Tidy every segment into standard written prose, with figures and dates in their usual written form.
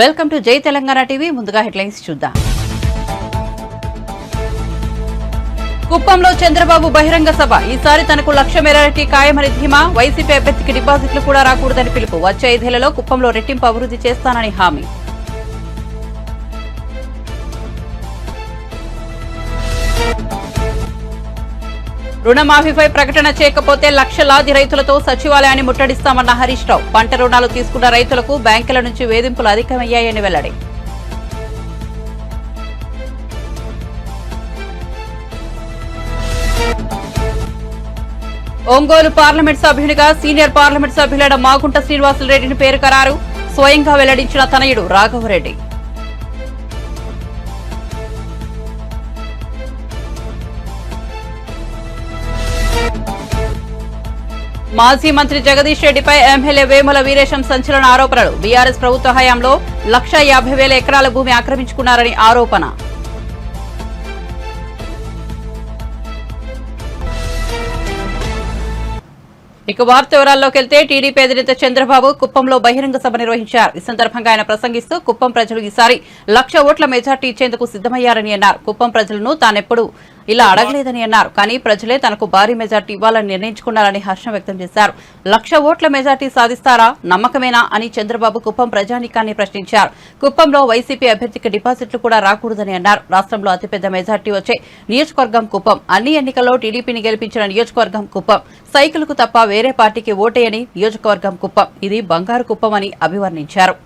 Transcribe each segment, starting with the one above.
Welcome to జై Telangana TV. ముందుగా headlines చూద్దాం. కుప్పంలో చంద్రబాబు బహిరంగ సభ. ఈసారి తనకు 1,00,000 మెజారిటీ ఖాయమని ధీమా. వైసీపీ అభ్యర్థికి డిపాజిట్లు కూడా రాకూడదని పిలుపు. వచ్చే 5 ఏళ్లలో కుప్పంలో రెట్టింపు అభివృద్ధి చేస్తానని హామీ. రుణమాఫీపై ప్రకటన చేయకపోతే లక్షలాది రైతులతో సచివాలయాన్ని ముట్టడిస్తామన్న హరీష్ రావు. పంట రుణాలు తీసుకున్న రైతులకు బ్యాంకుల నుంచి వేధింపులు అధికమయ్యాయని వెల్లడి. ఒంగోలు పార్లమెంట్ సభ్యునిగా సీనియర్ పార్లమెంట్ సభ్యులైన మాగుంట శ్రీనివాసులరెడ్డిని పేరు ఖరారు. స్వయంగా వెల్లడించిన తనయుడు రాఘవరెడ్డి. మాజీ మంత్రి జగదీష్ రెడ్డిపై ఎమ్మెల్యే వేముల వీరేశం సంచలన ఆరోపణలు. బీఆర్ఎస్ ప్రభుత్వ హయాంలో 1,50,000 ఎకరాల భూమి ఆక్రమించుకున్నారని ఆరోపణ. ఇక వార్త వివరాల్లోకి వెళ్తే టీడీపీ అధినేత చంద్రబాబు కుప్పంలో బహిరంగ సభ నిర్వహించారు. ఈ సందర్భంగా ఆయన ప్రసంగిస్తూ కుప్పం ప్రజలు ఈసారి 1,00,000 ఓట్ల మెజార్టీ ఇచ్చేందుకు సిద్దమయ్యారని అన్నారు. కుప్పం ప్రజలను తానెప్పుడు ఇలా అడగలేదని అన్నారు. కానీ ప్రజలే తనకు భారీ మెజార్టీ ఇవ్వాలని నిర్ణయించుకున్నారని హర్షం వ్యక్తం చేశారు. 1,00,000 ఓట్ల మెజార్టీ సాధిస్తారా, నమ్మకమేనా అని చంద్రబాబు కుప్పం ప్రజానీకాన్ని ప్రశ్నించారు. కుప్పంలో వైసీపీ అభ్యర్థికి డిపాజిట్లు కూడా రాకూడదని అన్నారు. రాష్ట్రంలో అతిపెద్ద మెజార్టీ వచ్చే నియోజకవర్గం కుప్పం. అన్ని ఎన్నికల్లో టీడీపీని గెలిపించిన నియోజకవర్గం కుప్పం. సైకిల్కు తప్ప వేరే పార్టీకి ఓటేయని నియోజకవర్గం కుప్పం. ఇది బంగారు కుప్పం అని అభివర్ణించారు.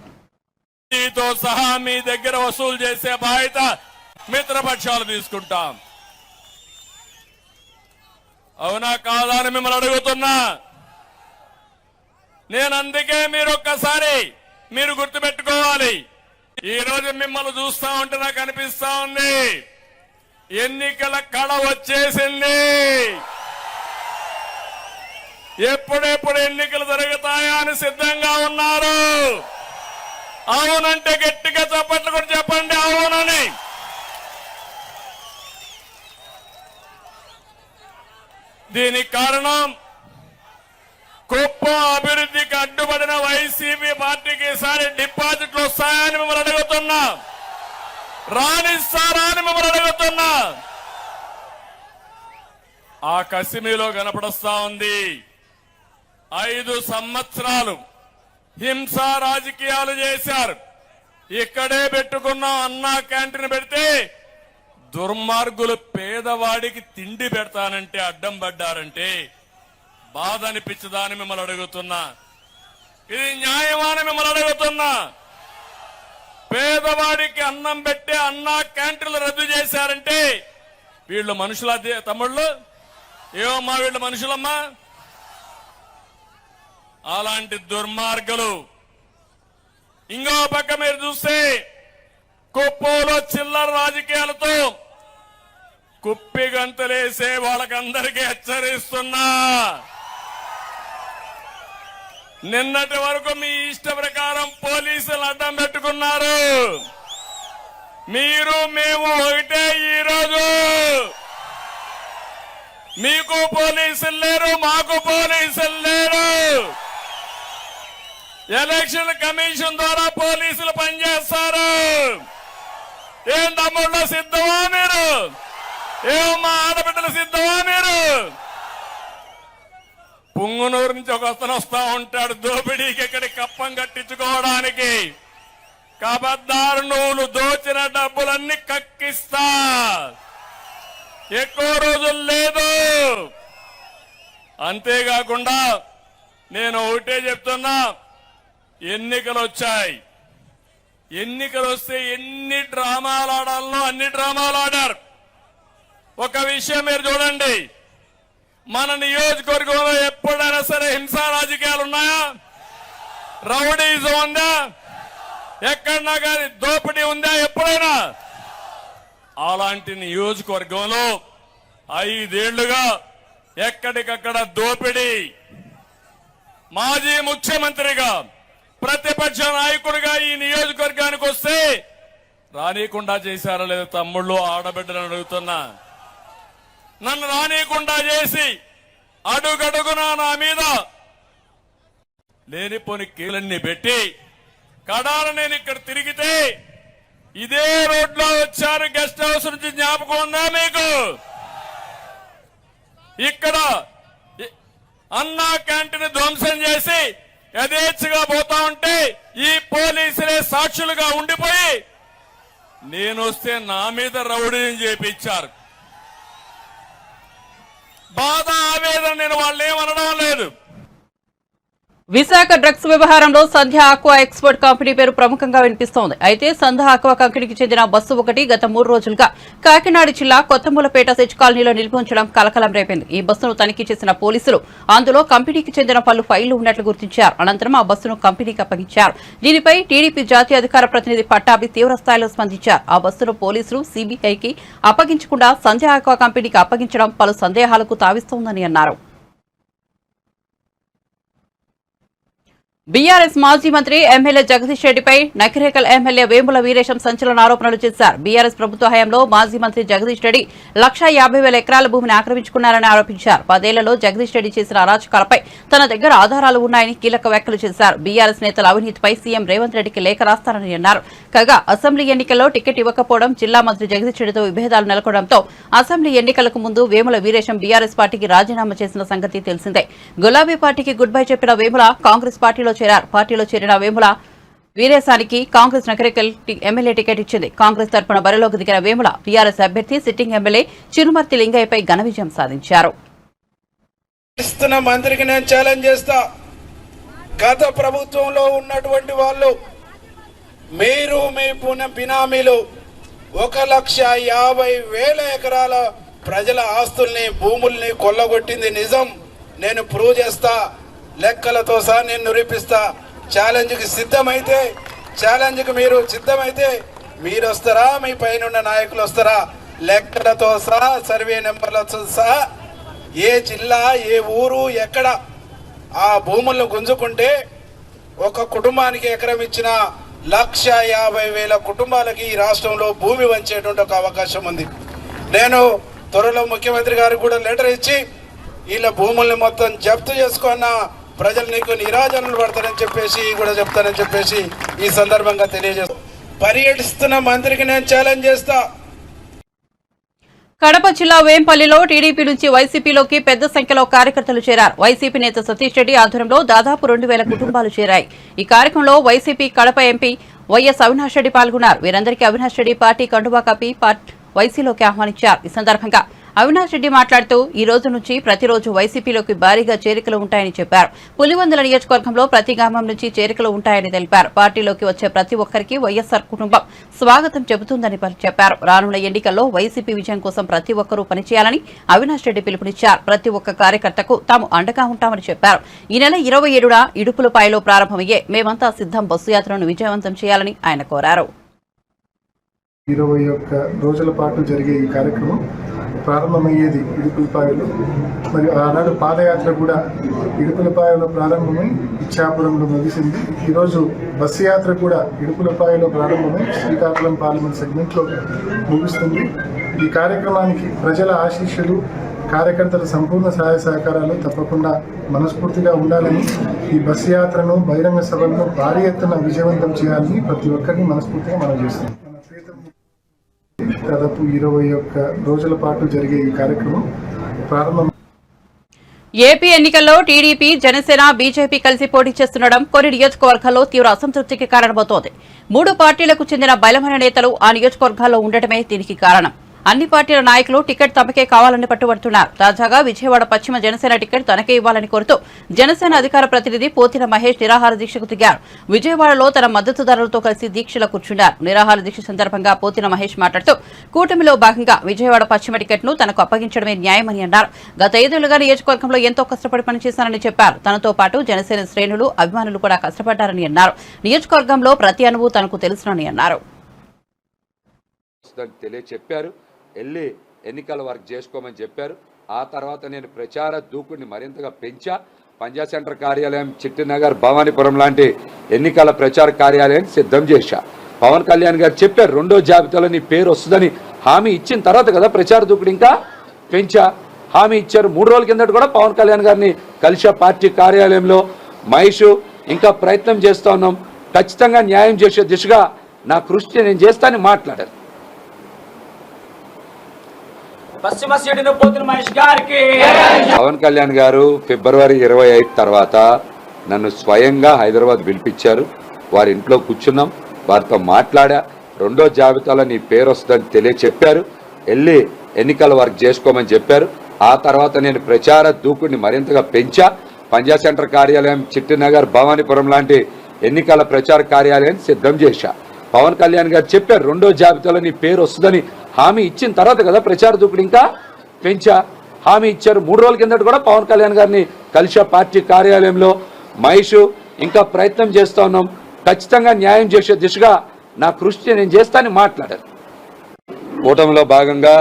అవునా కాదా అని మిమ్మల్ని అడుగుతున్నా. నేను అందుకే మీరు ఒక్కసారి మీరు గుర్తుపెట్టుకోవాలి. ఈ రోజు మిమ్మల్ని చూస్తా ఉంటే నాకు అనిపిస్తా ఉంది ఎన్నికల కళ వచ్చేసింది. ఎప్పుడెప్పుడు ఎన్నికలు జరుగుతాయా అని సిద్ధంగా ఉన్నారు. అవునంటే గట్టిగా చప్పట్లు కూడా చెప్పండి అవునని. దీనికి కారణం కుప్పం అభివృద్ధికి అడ్డుపడిన వైసీపీ పార్టీకి ఈసారి డిపాజిట్లు వస్తాయని మిమ్మల్ని అడుగుతున్నా. రాణిస్తారా అని మిమ్మల్ని అడుగుతున్నా. ఆ కసిమిలో కనపడస్తా ఉంది. 5 సంవత్సరాలు హింసా రాజకీయాలు చేశారు. ఇక్కడే పెట్టుకున్నాం అన్నా క్యాంటీన్ పెడితే దుర్మార్గులు పేదవాడికి తిండి పెడతానంటే అడ్డం పడ్డారంటే బాధ అనిపించదా అని మిమ్మల్ని అడుగుతున్నా. ఇది న్యాయమాని మిమ్మల్ని అడుగుతున్నా. పేదవాడికి అన్నం పెట్టే అన్నా క్యాంటీన్లు రద్దు చేశారంటే వీళ్ళు మనుషుల తమ్ముళ్ళు ఏమమ్మా వీళ్ళు మనుషులమ్మా. అలాంటి దుర్మార్గులు ఇంకో పక్క మీరు చూస్తే కుప్పంలో చిల్లర రాజకీయాలతో కుప్పి గంతలేసే వాళ్ళకందరికీ హెచ్చరిస్తున్నా. నిన్నటి వరకు మీ ఇష్ట ప్రకారం పోలీసులు అడ్డం పెట్టుకున్నారు. మీరు మేము ఒకటే. ఈరోజు మీకు పోలీసులు లేరు, మాకు పోలీసులు లేరు. ఎలక్షన్ కమిషన్ ద్వారా పోలీసులు పనిచేస్తారు. ఏం తమ్ముళ్ళు సిద్ధమా మీరు? ఏమమ్మా ఆడబిడ్డలు సిద్ధమా మీరు? పుంగునూరు నుంచి ఒక అతను వస్తా ఉంటాడు దోపిడీకి ఇక్కడి కప్పం కట్టించుకోవడానికి. కబద్దారు నువ్వు దోచిన డబ్బులన్నీ కక్కిస్తా. ఎక్కువ రోజులు లేదు. అంతేకాకుండా నేను ఒకటే చెప్తున్నా, ఎన్నికలు వచ్చాయి. ఎన్నికలు వస్తే ఎన్ని డ్రామాలు ఆడాలనో అన్ని డ్రామాలు ఆడారు. ఒక విషయం మీరు చూడండి, మన నియోజకవర్గంలో ఎప్పుడైనా సరే హింసా రాజకీయాలు ఉన్నాయా? రౌడీజం ఉందా? ఎక్కడన్నా కానీ దోపిడీ ఉందా ఎప్పుడైనా? అలాంటి నియోజకవర్గంలో 5 ఏళ్లుగా ఎక్కడికక్కడ దోపిడీ. మాజీ ముఖ్యమంత్రిగా ప్రతిపక్ష నాయకుడిగా ఈ నియోజకవర్గానికి వస్తే రానీకుండా చేశారా లేదా తమ్ముళ్ళు ఆడబిడ్డలను అడుగుతున్నా. నన్ను రానీకుండా చేసి అడుగడుగునా నా మీద లేనిపోని కేలన్నీ పెట్టి కడాల నేను ఇక్కడ తిరిగితే ఇదే రోడ్లో వచ్చారు. గెస్ట్ హౌస్ నుంచి జ్ఞాపకం ఉందా మీకు? ఇక్కడ అన్నా క్యాంటీన్ ధ్వంసం చేసి యథేచ్ఛగా పోతా ఉంటే ఈ పోలీసులే సాక్షులుగా ఉండిపోయి నేను వస్తే నా మీద రౌడీని చేపించారు. బాధ ఆవేదన నేను వాళ్ళు ఏమనడం లేదు. విశాఖ డ్రగ్స్ వ్యవహారంలో సంధ్య ఆక్వా ఎక్స్పోర్ట్ కంపెనీ పేరు ప్రముఖంగా వినిపిస్తోంది. అయితే సంధ్య ఆక్వా కంపెనీకి చెందిన బస్సు ఒకటి గత 3 రోజులుగా కాకినాడ జిల్లా కొత్తమూలపేట సెజ్ కాలనీలో నిలిపి ఉంచడం కలకలం రేపింది. ఈ బస్సును తనిఖీ చేసిన పోలీసులు అందులో కంపెనీకి చెందిన పలు ఫైళ్లు ఉన్నట్లు గుర్తించారు. అనంతరం ఆ బస్సును కంపెనీకి అప్పగించారు. దీనిపై టీడీపీ జాతీయ అధికార ప్రతినిధి పట్టాభి తీవ్రస్థాయిలో స్పందించారు. ఆ బస్సును పోలీసులు సీబీఐకి అప్పగించకుండా సంధ్య ఆక్వా కంపెనీకి అప్పగించడం పలు సందేహాలకు తావిస్తోందని అన్నారు. బీఆర్ఎస్ మాజీ మంత్రి ఎమ్మెల్యే జగదీష్ రెడ్డిపై నకిరేకల్ ఎమ్మెల్యే వేముల వీరేశం సంచలన ఆరోపణలు చేశారు. బీఆర్ఎస్ ప్రభుత్వ హయాంలో మాజీ మంత్రి జగదీష్ రెడ్డి 1,50,000 ఎకరాల భూమిని ఆక్రమించుకున్నారని ఆరోపించారు. 10 ఏళ్లలో జగదీష్ రెడ్డి చేసిన అరాచకాలపై తన దగ్గర ఆధారాలు ఉన్నాయని కీలక వ్యాఖ్యలు చేశారు. బీఆర్ఎస్ నేతల అవినీతిపై సీఎం రేవంత్ రెడ్డికి లేఖ రాస్తారని అన్నారు. కాగా అసెంబ్లీ ఎన్నికల్లో టికెట్ ఇవ్వకపోవడం, జిల్లా మంత్రి జగదీష్ రెడ్డితో విభేదాలు నెలకొనడంతో అసెంబ్లీ ఎన్నికలకు ముందు వేముల వీరేశం బీఆర్ఎస్ పార్టీకి రాజీనామా చేసిన సంగతి తెలిసిందే. గులాబీ పార్టీకి గుడ్ బై చెప్పిన వేముల కాంగ్రెస్ పార్టీలో చేరారు. పార్టీలో చేరిన వేముల వీరేశానికి కాంగ్రెస్ నకరికల్ ఎమ్మెల్యే టికెట్ ఇచ్చింది. కాంగ్రెస్ తరపున బరిలోకి దిగిన వేముల బీఆర్ఎస్ అభ్యర్థి సిట్టింగ్ ఎమ్మెల్యే చిరుమర్తి లింగయ్యపై ఘన విజయం సాధించారు. మంత్రికి నేను ఛాలెంజ్ చేస్తా. గత ప్రభుత్వంలో ఉన్నటువంటి వాళ్ళు మీరు మీ బినామీలు 1,50,000 ఎకరాల ప్రజల ఆస్తుల్ని భూముల్ని కొల్లగొట్టింది నిజం. నేను ప్రూవ్ చేస్తా, లెక్కలతో సహా నేను నిరూపిస్తా. ఛాలెంజ్కి మీరు సిద్ధమైతే మీరు వస్తారా, మీ పైన నాయకులు వస్తారా? లెక్కలతో సహా, సర్వే నెంబర్లతో సహా, ఏ జిల్లా, ఏ ఊరు, ఎక్కడ ఆ భూములను గుంజుకుంటే ఒక కుటుంబానికి ఎకరం ఇచ్చిన 1,50,000 కుటుంబాలకి ఈ రాష్ట్రంలో భూమి వంచేటువంటి ఒక అవకాశం ఉంది. నేను త్వరలో ముఖ్యమంత్రి గారికి కూడా లెటర్ ఇచ్చి వీళ్ళ భూముల్ని మొత్తం జప్తు చేసుకున్న ప్రజలు నీకు నిరాజనలు పడతారని చెప్పేసి కూడా చెప్తానని చెప్పేసి ఈ సందర్భంగా తెలియజేస్తా. పర్యటిస్తున్న మంత్రికి నేను ఛాలెంజ్ చేస్తా. కడప జిల్లా వేంపల్లిలో టీడీపీ నుంచి వైసీపీలోకి పెద్ద సంఖ్యలో కార్యకర్తలు చేరారు. వైసీపీ నేత సతీష్ రెడ్డి ఆధ్వర్యంలో దాదాపు 2,000 కుటుంబాలు చేరాయి. ఈ కార్యక్రమంలో YCP Kadapa MP YS Avinash Reddy పాల్గొన్నారు. వీరందరికీ అవినాష్ రెడ్డి పార్టీ కండువా కప్పి వైసీలోకి ఆహ్వానించారు. ఈ సందర్భంగా అవినాష్ రెడ్డి మాట్లాడుతూ ఈ రోజు నుంచి ప్రతిరోజు వైసీపీలోకి భారీగా చేరికలు ఉంటాయని చెప్పారు. పులివెందుల నియోజకవర్గంలో ప్రతి గ్రామం నుంచి చేరికలు ఉంటాయని తెలిపారు. పార్టీలోకి వచ్చే ప్రతి ఒక్కరికి వైఎస్సార్ కుటుంబం స్వాగతం చెబుతుందని చెప్పారు. రానున్న ఎన్నికల్లో వైసీపీ విజయం కోసం ప్రతి ఒక్కరూ పనిచేయాలని అవినాష్ రెడ్డి పిలుపునిచ్చారు. ప్రతి ఒక్క కార్యకర్తకు తాము అండగా ఉంటామని చెప్పారు. ఈ నెల 27న ఇడుపులపాయలో ప్రారంభమయ్యే మేమంతా సిద్ధం బస్సు యాత్రను విజయవంతం చేయాలని ఆయన కోరారు. 21 రోజుల పాటు జరిగే ఈ కార్యక్రమం ప్రారంభమయ్యేది ఇడుపులపాయలో. మరి ఆనాడు పాదయాత్ర కూడా ఇడుపులపాయలో ప్రారంభమై ఇచ్చాపురంలో ముగిసింది. ఈరోజు బస్సు యాత్ర కూడా ఇడుపులపాయలో ప్రారంభమై శ్రీకాకుళం పార్లమెంట్ సెగ్మెంట్లో ముగుస్తుంది. ఈ కార్యక్రమానికి ప్రజల ఆశీస్సులు, కార్యకర్తల సంపూర్ణ సహాయ సహకారాలు తప్పకుండా మనస్ఫూర్తిగా ఉండాలని, ఈ బస్సు యాత్రను, బహిరంగ సభలను భారీ ఎత్తున విజయవంతం చేయాలని ప్రతి ఒక్కరిని మనస్ఫూర్తిగా మనం చేస్తున్నాం. దాదాపు 21 రోజుల పాటు జరిగే ఈ కార్యక్రమం ప్రారంభం. ఏపీ ఎన్నికల్లో టీడీపీ, జనసేన, బీజేపీ కలిసి పోటీ చేస్తుండడం కొన్ని నియోజకవర్గాల్లో తీవ్ర అసంతృప్తికి కారణమవుతోంది. 3 పార్టీలకు చెందిన బలమైన నేతలు ఆ నియోజకవర్గాల్లో ఉండటమే దీనికి కారణం. అన్ని పార్టీల నాయకులు టికెట్ తమకే కావాలని పట్టుబడుతున్నారు. తాజాగా విజయవాడ పశ్చిమ జనసేన టికెట్ తనకే ఇవ్వాలని కోరుతూ జనసేన అధికార ప్రతినిధి పోతిన మహేష్ నిరాహార దీక్షకు దిగారు. విజయవాడలో తన మద్దతుదారులతో కలిసి దీక్షలో కూర్చున్నారు. నిరాహార దీక్ష సందర్భంగా పోతిన మహేష్ మాట్లాడుతూ కూటమిలో భాగంగా విజయవాడ పశ్చిమ టికెట్ను తనకు అప్పగించడమే న్యాయమని అన్నారు. గత 5 ఏళ్లుగా నియోజకవర్గంలో ఎంతో కష్టపడి పనిచేశానని చెప్పారు. తనతో పాటు జనసేన శ్రేణులు, అభిమానులు కూడా కష్టపడ్డారని అన్నారు. నియోజకవర్గంలో ప్రతి అనుభవం తనకు తెలుసునని అన్నారు. వెళ్ళి ఎన్నికల వర్క్ చేసుకోమని చెప్పారు. ఆ తర్వాత నేను ప్రచార దూకుడిని మరింతగా పెంచా. పంజా సెంటర్ కార్యాలయం, చిట్టినగర్, భవానీపురం లాంటి ఎన్నికల ప్రచార కార్యాలయాన్ని సిద్ధం చేశా. పవన్ కళ్యాణ్ గారు చెప్పారు 2వ జాబితాలో నీ పేరు వస్తుందని హామీ ఇచ్చిన తర్వాత కదా ప్రచార దూకుడు ఇంకా పెంచా. హామీ ఇచ్చారు. 3 రోజుల కిందట కూడా పవన్ కళ్యాణ్ గారిని కలిసా పార్టీ కార్యాలయంలో. మహేష్ ఇంకా ప్రయత్నం చేస్తూ ఉన్నాం. ఖచ్చితంగా న్యాయం చేసే దిశగా నా కృషి నేను చేస్తానని మాట్లాడారు. పశ్చిమ సీటును పోతున్న మహేష్ గారికి పవన్ కళ్యాణ్ గారు ఫిబ్రవరి 25 తర్వాత నన్ను స్వయంగా హైదరాబాద్ పిలిపించారు. వారి ఇంట్లో కూర్చున్నాం, వారితో మాట్లాడా. రెండో జాబితాలో నీ పేరు వస్తుందని తెలియచెప్పారు. వెళ్ళి ఎన్నికల వర్క్ చేసుకోమని చెప్పారు. ఆ తర్వాత నేను ప్రచార దూకుడిని మరింతగా పెంచా. పంజాబ్ సెంటర్ కార్యాలయం, చిట్టినగర్, భవానీపురం లాంటి ఎన్నికల ప్రచార కార్యాలయాన్ని సిద్ధం చేశా. పవన్ కళ్యాణ్ గారు చెప్పారు రెండో జాబితాలో నీ పేరు వస్తుందని హామీ ఇచ్చిన తర్వాత కదా ప్రచార దూకుడు ఇంకా పెంచా. హామీ ఇచ్చారు. 3 రోజుల కిందట కూడా పవన్ కళ్యాణ్ గారిని కలిసా పార్టీ కార్యాలయంలో. మహేష్ ఇంకా ప్రయత్నం చేస్తూ ఉన్నాం, ఖచ్చితంగా న్యాయం చేసే దిశగా నా కృషి నేను చేస్తానని మాట్లాడారు. కూటమిలో భాగంగా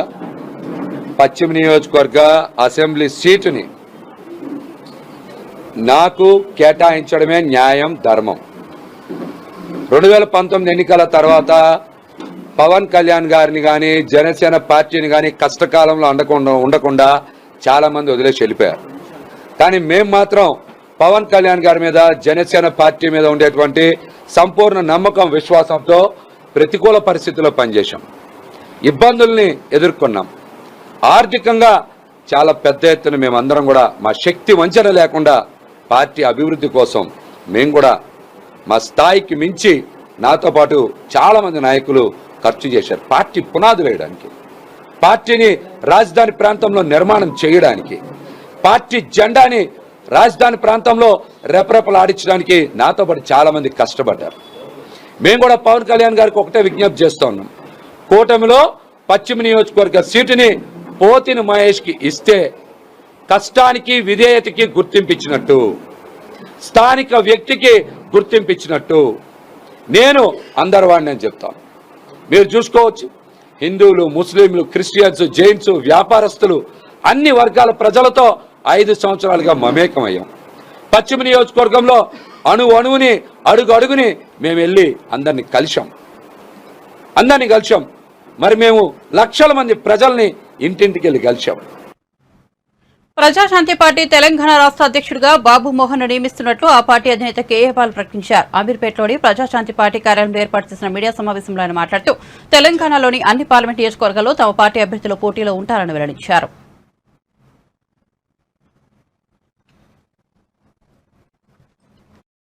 పశ్చిమ నియోజకవర్గ అసెంబ్లీ సీటుని నాకు కేటాయించడమే న్యాయం, ధర్మం. 2019 ఎన్నికల తర్వాత పవన్ కళ్యాణ్ గారిని కానీ జనసేన పార్టీని కానీ కష్టకాలంలో ఉండకుండా చాలామంది వదిలేసి వెళ్ళిపోయారు. కానీ మేము మాత్రం పవన్ కళ్యాణ్ గారి మీద, జనసేన పార్టీ మీద ఉండేటువంటి సంపూర్ణ నమ్మకం, విశ్వాసంతో ప్రతికూల పరిస్థితుల్లో పనిచేశాం. ఇబ్బందుల్ని ఎదుర్కొన్నాం. ఆర్థికంగా చాలా పెద్ద ఎత్తున మేమందరం కూడా మా శక్తి వంచన లేకుండా పార్టీ అభివృద్ధి కోసం మేము కూడా మా స్థాయికి మించి నాతో పాటు చాలామంది నాయకులు ఖర్చు చేశారు పార్టీ పునాదులు వేయడానికి, పార్టీని రాజధాని ప్రాంతంలో నిర్మాణం చేయడానికి, పార్టీ జెండాని రాజధాని ప్రాంతంలో రెపరెపలాడించడానికి నాతో పాటు చాలామంది కష్టపడ్డారు. మేము కూడా పవన్ కళ్యాణ్ గారికి ఒకటే విజ్ఞప్తి చేస్తూ ఉన్నాం. కూటమిలో పశ్చిమ నియోజకవర్గ సీటుని పోతిన మహేష్కి ఇస్తే కష్టానికి, విధేయతకి గుర్తింపించినట్టు, స్థానిక వ్యక్తికి గుర్తింపించినట్టు నేను అందరి వాడిని అని చెప్తాను. మీరు చూసుకోవచ్చు, హిందువులు, ముస్లింలు, క్రిస్టియన్స్, జైన్స్, వ్యాపారస్తులు అన్ని వర్గాల ప్రజలతో 5 సంవత్సరాలుగా మమేకమయ్యాం. పశ్చిమ నియోజకవర్గంలో అణువుని, అడుగుని మేము వెళ్ళి అందరినీ కలిశాం. మరి మేము లక్షల మంది ప్రజల్ని ఇంటింటికి వెళ్ళి కలిశాం. ప్రజాశాంతి పార్టీ తెలంగాణ రాష్ట్ర అధ్యక్షుడిగా బాబు మోహన్ నియమిస్తున్నట్లు ఆ పార్టీ అధినేత కేఏ పాల్ ప్రకటించారు. అమీర్పేటలోని ప్రజాశాంతి పార్టీ కార్యాలయంలో ఏర్పాటు చేసిన మీడియా సమావేశంలో ఆయన మాట్లాడుతూ తెలంగాణలోని అన్ని పార్లమెంట్ నియోజకవర్గాల్లో తమ పార్టీ అభ్యర్థులు పోటీలో ఉంటారని వెల్లడించారు.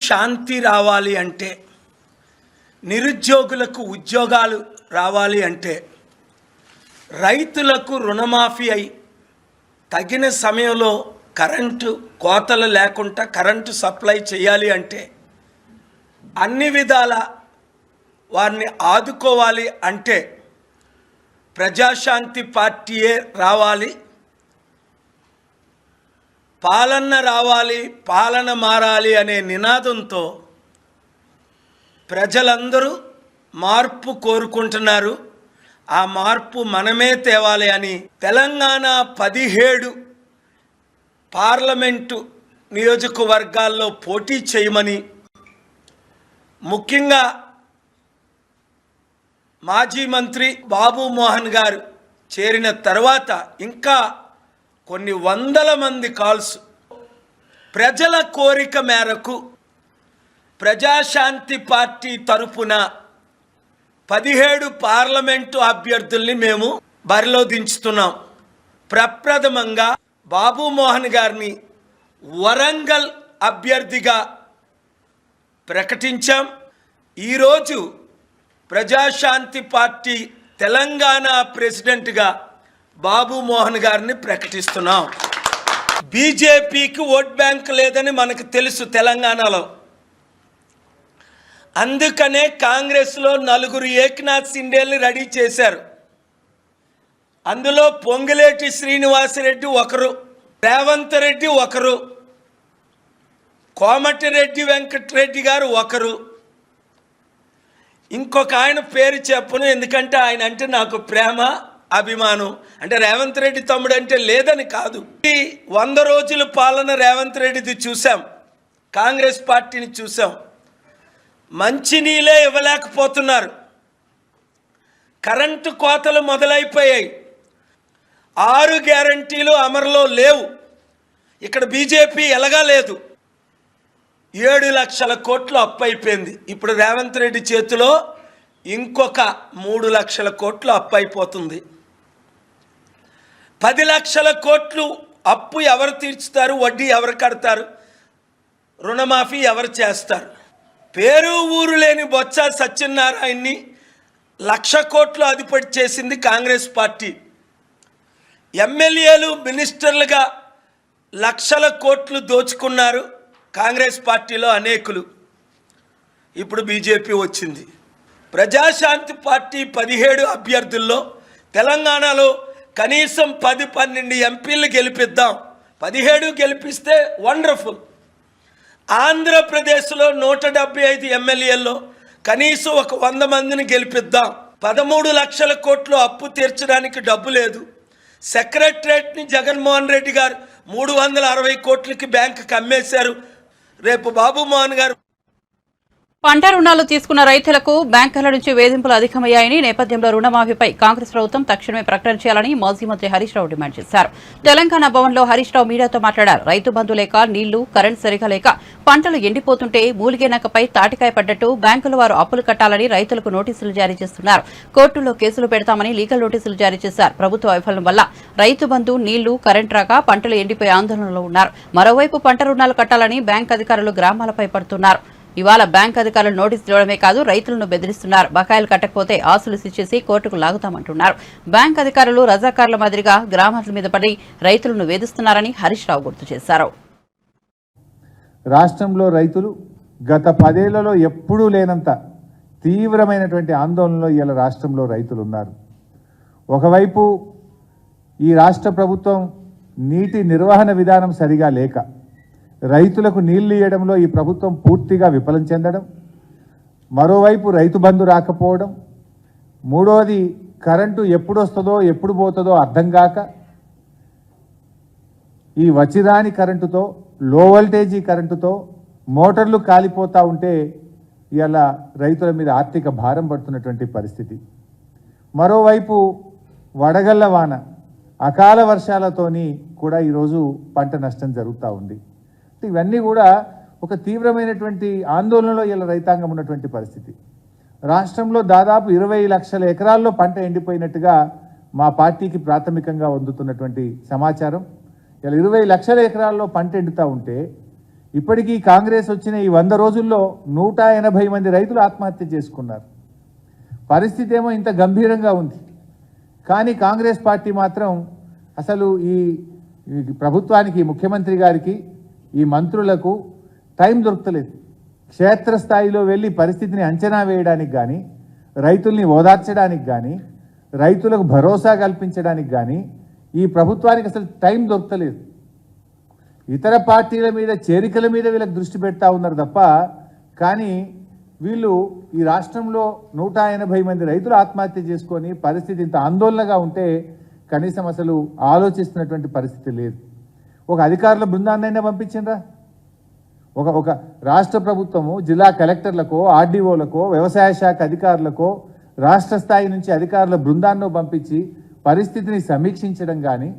శాంతి రావాలి అంటే, నిరుద్యోగులకు ఉద్యోగాలు రావాలి అంటే, రైతులకు రుణమాఫీ అయి తగిన సమయంలో కరెంటు కోతలు లేకుండా కరెంటు సప్లై చేయాలి అంటే, అన్ని విధాల వారిని ఆదుకోవాలి అంటే ప్రజాశాంతి పార్టీయే రావాలి. పాలన రావాలి, పాలన మారాలి అనే నినాదంతో ప్రజలందరూ మార్పు కోరుకుంటున్నారు. ఆ మార్పు మనమే తేవాలి అని తెలంగాణ 17 పార్లమెంటు నియోజకవర్గాల్లో పోటీ చేయమని, ముఖ్యంగా మాజీ మంత్రి బాబు మోహన్ గారు చేరిన తర్వాత ఇంకా కొన్ని వందల మంది కాల్స్ ప్రజల కోరిక మేరకు ప్రజాశాంతి పార్టీ తరపున 17 పార్లమెంటు అభ్యర్థుల్ని మేము బరిలో దించుతున్నాం. ప్రప్రథమంగా బాబు మోహన్ గారిని వరంగల్ అభ్యర్థిగా ప్రకటించాం. ఈరోజు ప్రజాశాంతి పార్టీ తెలంగాణ ప్రెసిడెంట్గా బాబు మోహన్ గారిని ప్రకటిస్తున్నాం. బీజేపీకి ఓట్ బ్యాంక్ లేదని మనకు తెలుసు తెలంగాణలో. అందుకనే కాంగ్రెస్లో 4 ఏక్నాథ్ సిండేల్ని రెడీ చేశారు. అందులో పొంగులేటి శ్రీనివాసరెడ్డి ఒకరు, రేవంత్ రెడ్డి ఒకరు, కోమటిరెడ్డి వెంకటరెడ్డి గారు ఒకరు, ఇంకొక ఆయన పేరు చెప్పను ఎందుకంటే ఆయన అంటే నాకు ప్రేమ, అభిమానం. అంటే రేవంత్ రెడ్డి తమ్ముడు అంటే లేదని కాదు. 100 రోజుల పాలన రేవంత్ రెడ్డిది చూసాం, కాంగ్రెస్ పార్టీని చూసాం. మంచినీళ్ళే ఇవ్వలేకపోతున్నారు, కరెంటు కోతలు మొదలైపోయాయి, 6 గ్యారంటీలు అమలులో లేవు. ఇక్కడ బీజేపీ ఎలాగా లేదు. 7 లక్షల కోట్లు అప్పు అయిపోయింది. ఇప్పుడు రేవంత్ రెడ్డి చేతిలో ఇంకొక 3 లక్షల కోట్లు అప్పు అయిపోతుంది. 10 లక్షల కోట్లు అప్పు ఎవరు తీర్చుతారు? వడ్డీ ఎవరు కడతారు? రుణమాఫీ ఎవరు చేస్తారు? పేరు ఊరు లేని బొత్స సత్యనారాయణని 1,00,000 కోట్లు అధిపతి చేసింది కాంగ్రెస్ పార్టీ. ఎమ్మెల్యేలు మినిస్టర్లుగా 1,00,000 కోట్లు దోచుకున్నారు కాంగ్రెస్ పార్టీలో అనేకులు. ఇప్పుడు బీజేపీ వచ్చింది. ప్రజాశాంతి పార్టీ 17 అభ్యర్థుల్లో తెలంగాణలో కనీసం 10-12 ఎంపీలు గెలిపిద్దాం. 17 గెలిపిస్తే వండర్ఫుల్. ఆంధ్రప్రదేశ్లో 175 ఎమ్మెల్యేల్లో కనీసం ఒక 100 మందిని గెలిపిద్దాం. 13 లక్షల కోట్లు అప్పు తీర్చడానికి డబ్బు లేదు. సెక్రటరేట్ని జగన్మోహన్ రెడ్డి గారు 360 కోట్లకి బ్యాంకుకి అమ్మేశారు. రేపు బాబు మోహన్ గారు పంట రుణాలు తీసుకున్న రైతులకు బ్యాంకుల నుంచి వేధింపులు అధికమయ్యాయని నేపథ్యంలో రుణమాఫీపై కాంగ్రెస్ ప్రభుత్వం తక్షణమే ప్రకటన చేయాలని మాజీ మంత్రి హరీష్ రావు డిమాండ్ చేశారు. తెలంగాణ భవన్లో హరీష్ రావు మీడియాతో మాట్లాడారు. రైతు బంధు లేక, నీళ్లు, కరెంట్ సరిగా లేక పంటలు ఎండిపోతుంటే మూలిగేనకపై తాటికాయ పడ్డట్టు బ్యాంకుల వారు అప్పులు కట్టాలని రైతులకు నోటీసులు జారీ చేస్తున్నారు. కోర్టుల్లో కేసులు పెడతామని లీగల్ నోటీసులు జారీ చేశారు. ప్రభుత్వ వైఫల్యం వల్ల రైతు బంధు, నీళ్లు, కరెంట్ రాక పంటలు ఎండిపోయి ఆందోళనలో ఉన్నారు. మరోవైపు పంట రుణాలు కట్టాలని బ్యాంక్ అధికారులు గ్రామాలపై పడుతున్నారు. ఇవాళ బ్యాంక్ అధికారులు నోటీసులు ఇవ్వడమే కాదు, రైతులను బెదిరిస్తున్నారు. బకాయిలు కట్టకపోతే ఆస్తులు ఇచ్చేసి కోర్టుకు లాగుతామంటున్నారు. బ్యాంక్ అధికారులు రజాకార్ల మాదిరిగా గ్రామాల మీద పడి రైతులను వేధిస్తున్నారని హరీష్ రావు గుర్తు చేశారు. రాష్ట్రంలో రైతులు గత 10 ఏళ్లలో ఎప్పుడూ లేనంత తీవ్రమైనటువంటి ఆందోళనలో ఇవాళ రాష్ట్రంలో రైతులు ఉన్నారు. ఒకవైపు ఈ రాష్ట్ర ప్రభుత్వం నీటి నిర్వహణ విధానం సరిగా లేక రైతులకు నీళ్లు ఇవ్వడంలో ఈ ప్రభుత్వం పూర్తిగా విఫలం చెందడం, మరోవైపు రైతు బంధు రాకపోవడం, మూడోది కరెంటు ఎప్పుడు వస్తుందో ఎప్పుడు పోతుందో అర్థం కాక ఈ వచ్చిరాని కరెంటుతో, లో వోల్టేజీ కరెంటుతో మోటార్లు కాలిపోతూ ఉంటే ఇవాళ రైతుల మీద ఆర్థిక భారం పడుతున్నటువంటి పరిస్థితి. మరోవైపు వడగళ్ల వాన, అకాల వర్షాలతోని కూడా ఈరోజు పంట నష్టం జరుగుతూ ఉంది. ఇవన్నీ కూడా ఒక తీవ్రమైనటువంటి ఆందోళనలో ఇలా రైతాంగం ఉన్నటువంటి పరిస్థితి. రాష్ట్రంలో దాదాపు 20 లక్షల ఎకరాల్లో పంట ఎండిపోయినట్టుగా మా పార్టీకి ప్రాథమికంగా అందుతున్నటువంటి సమాచారం. ఇలా 20 లక్షల ఎకరాల్లో పంట ఎండుతూ ఉంటే ఇప్పటికీ కాంగ్రెస్ వచ్చిన ఈ 100 రోజుల్లో 180 మంది రైతులు ఆత్మహత్య చేసుకున్నారు. పరిస్థితి ఏమో ఇంత గంభీరంగా ఉంది. కానీ కాంగ్రెస్ పార్టీ మాత్రం అసలు ఈ ప్రభుత్వానికి, ముఖ్యమంత్రి గారికి, ఈ మంత్రులకు టైం దొరకలేదు. క్షేత్రస్థాయిలో వెళ్ళి పరిస్థితిని అంచనా వేయడానికి కానీ, రైతుల్ని ఓదార్చడానికి కానీ, రైతులకు భరోసా కల్పించడానికి కానీ ఈ ప్రభుత్వానికి అసలు టైం దొరకలేదు. ఇతర పార్టీల మీద, చేరికల మీద వీళ్ళకి దృష్టి పెడతా ఉన్నారు తప్ప, కానీ వీళ్ళు ఈ రాష్ట్రంలో 180 మంది రైతులు ఆత్మహత్య చేసుకొని పరిస్థితి ఇంత ఆందోళనగా ఉంటే కనీసం అసలు ఆలోచిస్తున్నటువంటి పరిస్థితి లేదు. ఒక అధికారుల బృందాన్నైనా పంపించిండ్రా? ఒక రాష్ట్ర ప్రభుత్వము జిల్లా కలెక్టర్లకో, ఆర్డీఓలకో, వ్యవసాయ శాఖ అధికారులకో, రాష్ట్ర స్థాయి నుంచి అధికారుల బృందాన్ని పంపించి పరిస్థితిని సమీక్షించడం కానీ,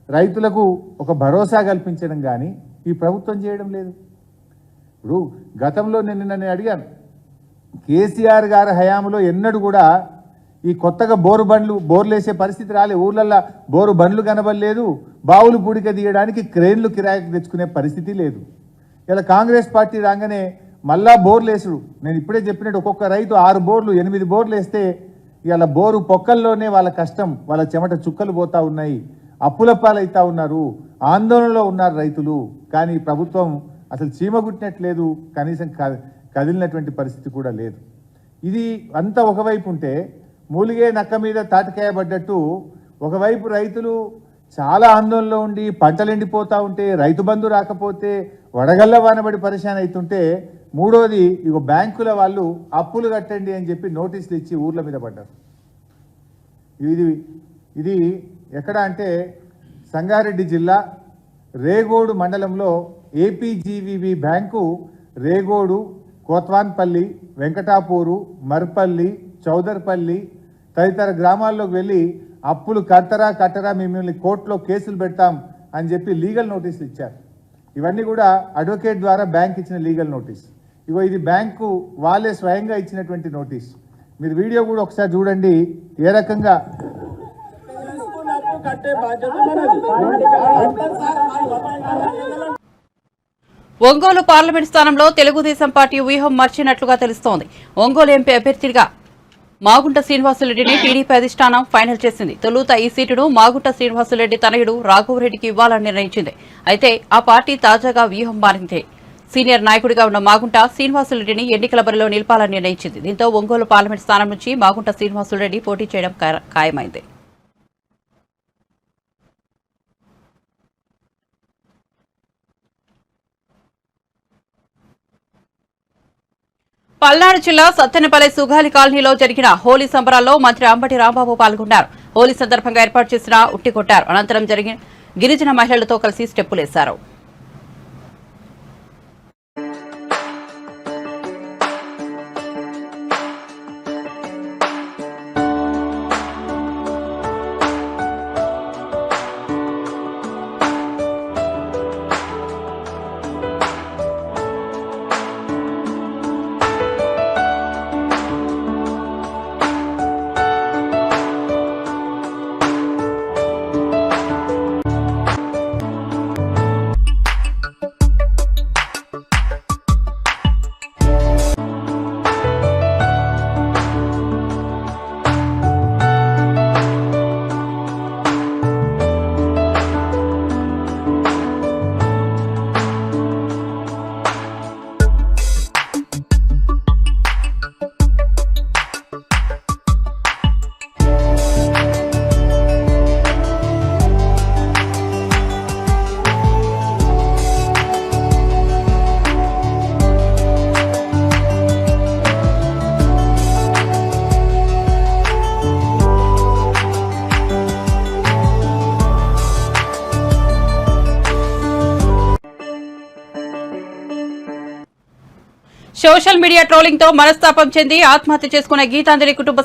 రైతులకు ఒక భరోసా కల్పించడం కానీ ఈ ప్రభుత్వం చేయడం లేదు. ఇప్పుడు గతంలో నేను అడిగాను, కేసీఆర్ గారి హయాంలో ఎన్నడూ కూడా ఈ కొత్తగా బోర్లు వేసే పరిస్థితి రాలే. ఊర్లల్లో బోరు బండ్లు కనబడలేదు, బావులు పూడిక తీయడానికి క్రేన్లు కిరాయికి తెచ్చుకునే పరిస్థితి లేదు. ఇలా కాంగ్రెస్ పార్టీ రాగానే మళ్ళా బోర్లు వేసుడు. నేను ఇప్పుడే చెప్పినట్టు ఒక్కొక్క రైతు 6 బోర్లు 8 బోర్లు వేస్తే ఇలా బోరు పొక్కల్లోనే వాళ్ళ కష్టం, వాళ్ళ చెమట చుక్కలు పోతా ఉన్నాయి, అప్పుల పాలవుతా ఉన్నారు, ఆందోళనలో ఉన్నారు రైతులు. కానీ ప్రభుత్వం అసలు చీమగుట్టినట్లేదు, కనీసం కదిలినటువంటి పరిస్థితి కూడా లేదు. ఇది అంతా ఒకవైపు ఉంటే, మూలిగే నక్క మీద తాటికాయ పడ్డట్టు ఒకవైపు రైతులు చాలా ఆందోళనలో ఉండి పంటలు ఎండిపోతూ ఉంటే, రైతు బంధు రాకపోతే, వడగళ్ళ వానబడి పరిశాన్ అవుతుంటే, మూడోది ఇగో బ్యాంకుల వాళ్ళు అప్పులు కట్టండి అని చెప్పి నోటీసులు ఇచ్చి ఊర్ల మీద పడ్డారు. ఇది ఎక్కడ అంటే సంగారెడ్డి జిల్లా రేగోడు మండలంలో ఏపీజీవీబీ బ్యాంకు రేగోడు, కోత్వాన్పల్లి, వెంకటాపూరు, మర్పల్లి, చౌదర్పల్లి తదితర గ్రామాల్లోకి వెళ్ళి అప్పులు కట్టరా మిమ్మల్ని కోర్టులో కేసులు పెడతాం అని చెప్పి లీగల్ నోటీసులు ఇచ్చారు. ఇవన్నీ కూడా అడ్వకేట్ ద్వారా బ్యాంక్ ఇచ్చిన లీగల్ నోటీస్. ఇగో ఇది బ్యాంకు వాళ్ళే స్వయంగా ఇచ్చినటువంటి నోటీస్. మీరు వీడియో కూడా ఒకసారి చూడండి ఏ రకంగా. ఒంగోలు పార్లమెంట్ స్థానంలో తెలుగుదేశం పార్టీ వ్యూహం మార్చినట్లుగా తెలుస్తోంది. ఒంగోలు ఎంపీ అభ్యర్థిగా మాగుంట శ్రీనివాసులరెడ్డిని టీడీపీ అధిష్టానం ఫైనల్ చేసింది. తొలుత ఈ సీటును మాగుంట శ్రీనివాసులరెడ్డి తనయుడు రాఘవరెడ్డికి ఇవ్వాలని నిర్ణయించింది. అయితే ఆ పార్టీ తాజాగా వ్యూహం మారింది. సీనియర్ నాయకుడిగా ఉన్న మాగుంట శ్రీనివాసులరెడ్డిని ఎన్నికల బరిలో నిలపాలని నిర్ణయించింది. దీంతో ఒంగోలు పార్లమెంట్ స్థానం నుంచి మాగుంట శ్రీనివాసులరెడ్డి పోటీ చేయడం ఖాయమైంది. పల్నాడు జిల్లా సత్తెనపల్లి సుగాలి కాలనీలో జరిగిన హోలీ సంబరాల్లో మంత్రి అంబటి రాంబాబు పాల్గొన్నారు. హోలీ సందర్భంగా ఏర్పాటు చేసిన ఉట్టి కొట్టారు. అనంతరం జరిగిన గిరిజన మహిళలతో కలిసి స్టెప్పులేశారు. సోషల్ మీడియా ట్రోలింగ్ తో మనస్తాపం చెంది ఆత్మహత్య చేసుకున్న గీతాంజలి కుటుంబ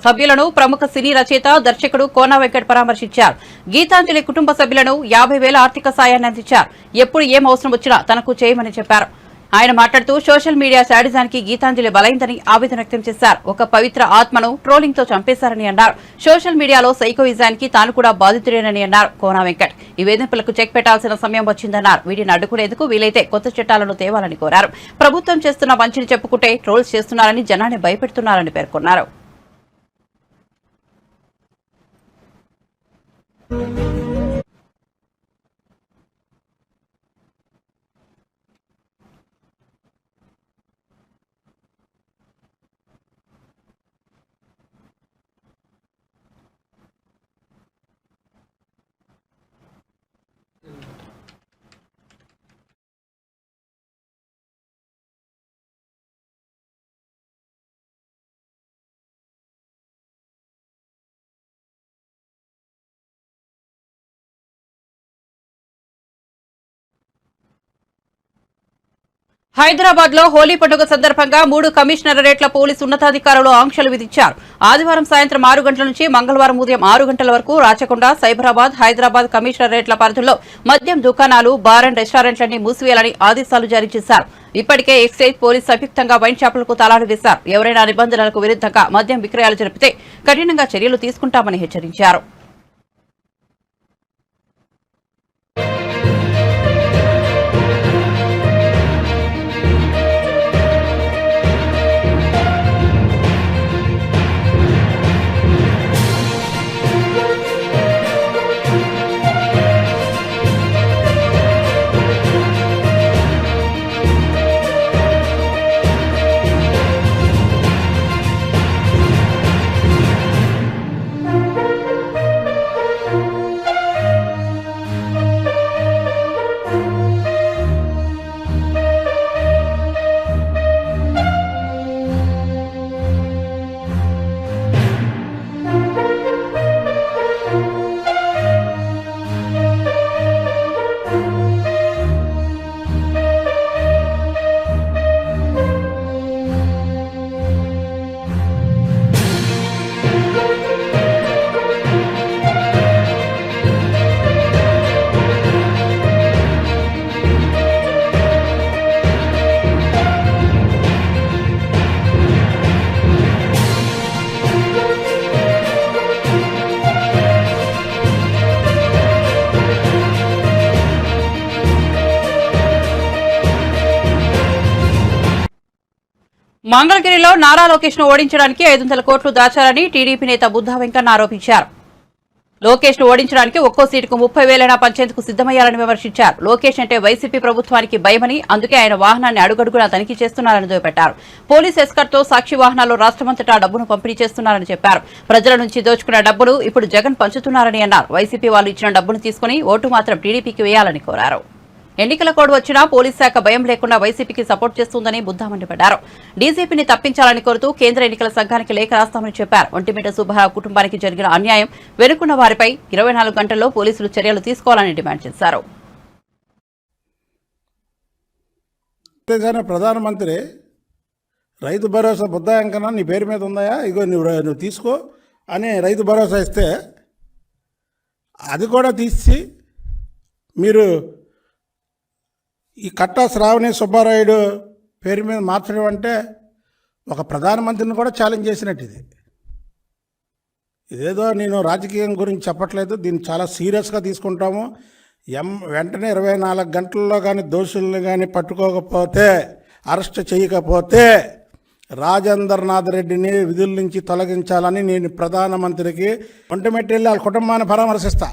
సభ్యులను ప్రముఖ సినీ రచయిత దర్శకుడు కోన వెంకట్ పరామర్శించారు. గీతాంజలి కుటుంబ సభ్యులను 50,000 ఆర్థిక సాయాన్ని అందించారు. ఎప్పుడు ఏం అవసరం వచ్చినా తనకు చేయమని చెప్పారు. ఆయన మాట్లాడుతూ సోషల్ మీడియా శాడిజానికి గీతాంజలి బలైందని ఆవేదన వ్యక్తం చేశారు. ఒక పవిత్ర ఆత్మను ట్రోలింగ్ తో చంపేశారని అన్నారు. సోషల్ మీడియాలో సైకోయిజానికి తాను కూడా బాధితుడేనని అన్నారు కోన వెంకట్. ఈ వేధింపులకు చెక్ పెట్టాల్సిన సమయం వచ్చిందన్నారు. వీటిని అడ్డుకునేందుకు వీలైతే కొత్త చట్టాలను తేవాలని కోరారు. ప్రభుత్వం చేస్తున్న మంచిని చెప్పుకుంటే ట్రోల్స్ చేస్తున్నారని జనాన్ని భయపెడుతున్నారని పేర్కొన్నారు. హైదరాబాద్ లో హోలీ పండుగ సందర్భంగా 3 కమిషనరేట్ల పోలీసు ఉన్నతాధికారులు ఆంక్షలు విధించారు. ఆదివారం సాయంత్రం 6 గంటల నుంచి మంగళవారం ఉదయం 6 గంటల వరకు రాచకొండ, సైబరాబాద్, హైదరాబాద్ కమిషనరేట్ల పరిధిలో మద్యం దుకాణాలు, బార్ అండ్ రెస్టారెంట్లన్నీ మూసివేయాలని ఆదేశాలు జారీ చేశారు. ఇప్పటికే ఎక్సైజ్ పోలీసు సంయుక్తంగా వైన్ షాపులకు తాళాలు వేశారు. ఎవరైనా నిబంధనలకు విరుద్ధంగా మద్యం విక్రయాలు జరిపితే కఠినంగా చర్యలు తీసుకుంటామని హెచ్చరించారు. మంగళగిరిలో నారా లోకేష్ ను ఓడించడానికి 500 కోట్లు దాచారని టీడీపీ నేత బుద్ధా వెంకన్న ఆరోపించారు. లోకేష్ ను ఓడించడానికి ఒక్కో సీటుకు 30,000 పంచేందుకు సిద్దమయ్యారని విమర్శించారు. లోకేష్ అంటే వైసీపీ ప్రభుత్వానికి భయమని, అందుకే ఆయన వాహనాన్ని అడుగడుగునా తనిఖీ చేస్తున్నారని దుయ్యబట్టారు. పోలీస్ ఎస్కార్ట్ తో సాక్షి వాహనాల్లో రాష్ట్రమంతటా డబ్బును పంపిణీ చేస్తున్నారని చెప్పారు. ప్రజల నుంచి దోచుకున్న డబ్బును ఇప్పుడు జగన్ పంచుతున్నారని అన్నారు. వైసీపీ వాళ్ళు ఇచ్చిన డబ్బును తీసుకుని ఓటు మాత్రం టీడీపీకి వేయాలని కోరారు. ఎన్నికల కోడ్ వచ్చినా పోలీస్ శాఖ భయం లేకుండా వైసీపీకి సపోర్ట్ చేస్తుందని బుద్ధా మండిపడ్డారు. డీజీపీని తప్పించాలని కోరుతూ కేంద్ర ఎన్నికల సంఘానికి లేఖ రాస్తామని చెప్పారు. ఒంటిమిట్ట సుబ్బారావు కుటుంబానికి జరిగిన అన్యాయం వెనుకున్న వారిపై 24 గంటల్లో పోలీసులు చర్యలు తీసుకోవాలని డిమాండ్ చేశారు. ప్రధానమంత్రి రైతు భరోసా బుద్ధా వెంకన్న నీ పేరు మీద ఉందాయా, ఇగో నువ్వు తీసుకో అని రైతు భరోసా ఇస్తే అది కూడా తీసి మీరు ఈ కట్టా శ్రావణి సుబ్బారాయుడు పేరు మీద మార్చడం అంటే ఒక ప్రధానమంత్రిని కూడా ఛాలెంజ్ చేసినట్టు ఇదేదో నేను రాజకీయం గురించి చెప్పట్లేదు, దీన్ని చాలా సీరియస్గా తీసుకుంటాము. వెంటనే 24 గంటల్లో కానీ దోషుల్ని కానీ పట్టుకోకపోతే, అరెస్ట్ చేయకపోతే రాజేంద్రనాథ్ రెడ్డిని విధుల నుంచి తొలగించాలని నేను ప్రధానమంత్రికి ఒంటిమిట్ట వెళ్ళి వాళ్ళ కుటుంబాన్ని పరామర్శిస్తా.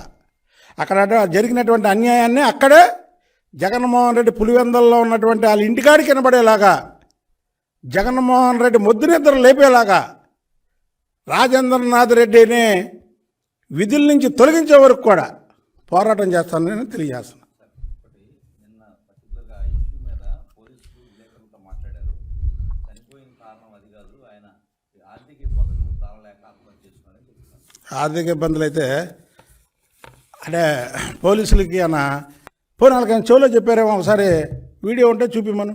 అక్కడ జరిగినటువంటి అన్యాయాన్ని అక్కడే జగన్మోహన్ రెడ్డి పులివెందల్లో ఉన్నటువంటి వాళ్ళ ఇంటికాడికి వినబడేలాగా, జగన్మోహన్ రెడ్డి ముద్దునిద్దరు లేపేలాగా రాజేంద్రనాథ్ రెడ్డిని విధుల నుంచి తొలగించే వరకు కూడా పోరాటం చేస్తానని తెలియజేస్తున్నాను. ఆర్థిక ఇబ్బందులు అయితే అంటే పోలీసులకి అన్న పోనీ వాళ్ళకి చెవులో చెప్పారేమో, ఒకసారి వీడియో ఉంటే చూపిమను.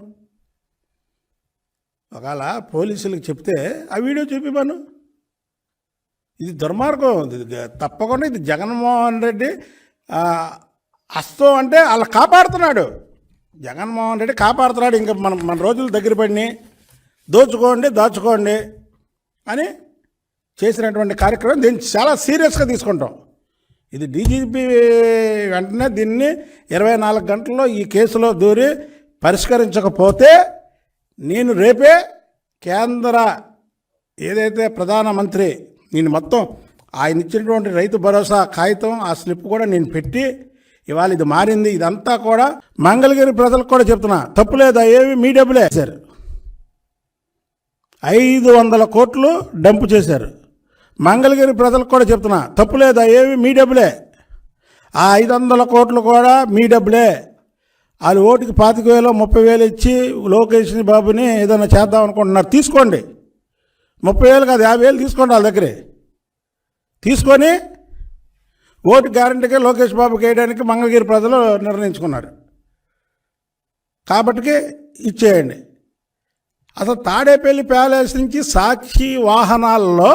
ఒకవేళ పోలీసులకు చెప్తే ఆ వీడియో చూపిమను. ఇది దుర్మార్గం. తప్పకుండా ఇది జగన్మోహన్ రెడ్డి హస్తం అంటే వాళ్ళు కాపాడుతున్నాడు. జగన్మోహన్ రెడ్డి కాపాడుతున్నాడు. ఇంకా మన రోజులు దగ్గర పడిని దాచుకోండి అని చేసినటువంటి కార్యక్రమం దీన్ని చాలా సీరియస్గా తీసుకుంటాం. ఇది డీజీపీ వెంటనే దీన్ని 24 గంటల్లో ఈ కేసులో దూరి పరిష్కరించకపోతే నేను రేపే కేంద్ర ఏదైతే ప్రధానమంత్రి నేను మొత్తం ఆయన ఇచ్చినటువంటి రైతు భరోసా కాగితం ఆ స్లిప్ కూడా నేను పెట్టి ఇవాళ ఇది మారింది, ఇదంతా కూడా మంగళగిరి ప్రజలకు కూడా చెప్తున్నా, తప్పు లేదా, ఏవి మీ డబ్బులే సార్. 500 కోట్లు డంపు చేశారు. మంగళగిరి ప్రజలకు కూడా చెప్తున్నా, తప్పు లేదా, ఏవి మీ డబ్బులే. ఆ 500 కోట్లు కూడా మీ డబ్బులే. వాళ్ళు ఓటుకి 25,000 30,000 ఇచ్చి లోకేష్ బాబుని ఏదైనా చేద్దాం అనుకుంటున్నారు, తీసుకోండి. 30,000 కాదు 50,000 తీసుకోండి వాళ్ళ దగ్గరే. తీసుకొని ఓటు గ్యారంటీగా లోకేష్ బాబుకి వేయడానికి మంగళగిరి ప్రజలు నిర్ణయించుకున్నారు కాబట్టి ఇచ్చేయండి. అసలు తాడేపల్లి ప్యాలెస్ నుంచి సాక్షి వాహనాల్లో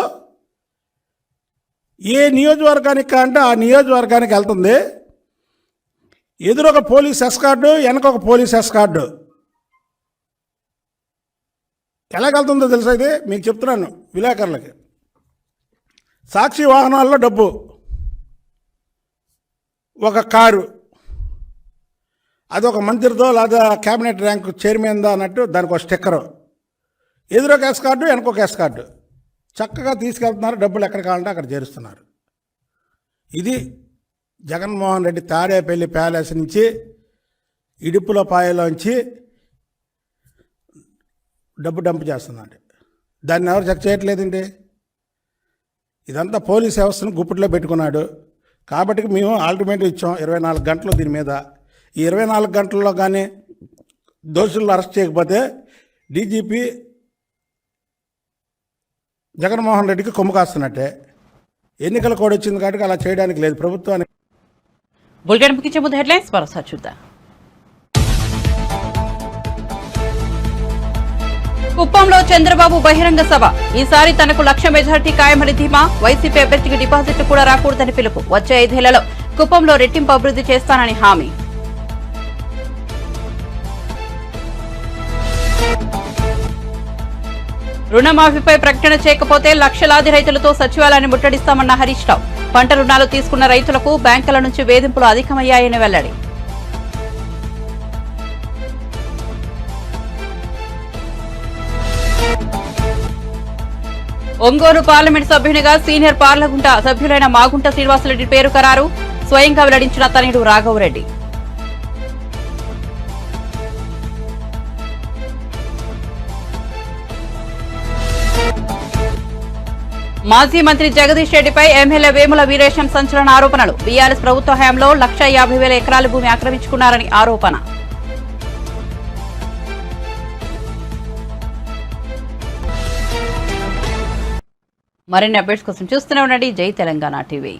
ఏ నియోజకవర్గానికి అంటే ఆ నియోజకవర్గానికి వెళ్తుంది. ఎదురొక పోలీస్ ఎస్కార్డు, వెనకొక పోలీస్ ఎస్కార్డు. ఎలాగెళ్తుందో తెలుసా? ఇది మీకు చెప్తున్నాను విలేకరులకి. సాక్షి వాహనాల్లో డబ్బు, ఒక కారు, అదొక మంత్రితో లేదా క్యాబినెట్ ర్యాంకు చైర్మన్దా అన్నట్టు దానికి ఒక స్టిక్కరు. ఎదురొక escort, వెనకొక escort. చక్కగా తీసుకెళ్తున్నారు, డబ్బులు ఎక్కడ కావాలంటే అక్కడ చేరుస్తున్నారు. ఇది జగన్మోహన్ రెడ్డి తాడేపల్లి ప్యాలెస్ నుంచి ఇడుపులపాయలోంచి డబ్బు డంప్ చేస్తున్నాడు. దాన్ని ఎవరు చెక్ చేయట్లేదండి. ఇదంతా పోలీస్ వ్యవస్థను గుప్పిట్లో పెట్టుకున్నాడు. కాబట్టి మేము ఆల్టిమేటివ్ ఇచ్చాం 24 గంటలు దీని మీద. ఈ 24 గంటల్లో కానీ దోషులను అరెస్ట్ చేయకపోతే డీజీపీ జగన్మోహన్ రెడ్డికి కొమ్ము కాస్తున్నట్టే. ఎన్నికల కోడ్ వచ్చింది కాబట్టి అలా చేయడానికి లేదు ప్రభుత్వానికి. బులెటిన్ ముగించే ముందు హెడ్లైన్స్ మరోసారి చూద్దాం. కుప్పంలో చంద్రబాబు బహిరంగ సభ. ఈసారి తనకు 1,00,000 మెజార్టీ ఖాయమని ధీమా. వైసీపీ అభ్యర్థికి డిపాజిట్లు కూడా రాకూడదని పిలుపు. వచ్చే 5 ఏళ్లలో కుప్పంలో రెట్టింపు అభివృద్ధి చేస్తానని హామీ. రుణమాఫీపై ప్రకటన చేయకపోతే లక్షలాది రైతులతో సచివాలయాన్ని ముట్టడిస్తామన్న హరీష్ రావు. పంట రుణాలు తీసుకున్న రైతులకు బ్యాంకుల నుంచి వేధింపులు అధికమయ్యాయని వెల్లడి. ఒంగోలు పార్లమెంట్ సభ్యునిగా సీనియర్ పార్లగుంట సభ్యులైన మాగుంట శ్రీనివాసరెడ్డి పేరు ఖరారు. స్వయంగా వెల్లడించిన తనయుడు రాఘవరెడ్డి. మాజీ మంత్రి జగదీష్ రెడ్డిపై ఎమ్మెల్యే వేముల వీరేశం సంచలన ఆరోపణలు. బీఆర్ఎస్ ప్రభుత్వ హయాంలో 1,50,000 ఎకరాల భూమి ఆక్రమించుకున్నారని ఆరోపణ. మరిన్ని అప్డేట్స్ కోసం చూస్తూనే ఉండండి జై తెలంగాణ టీవీ.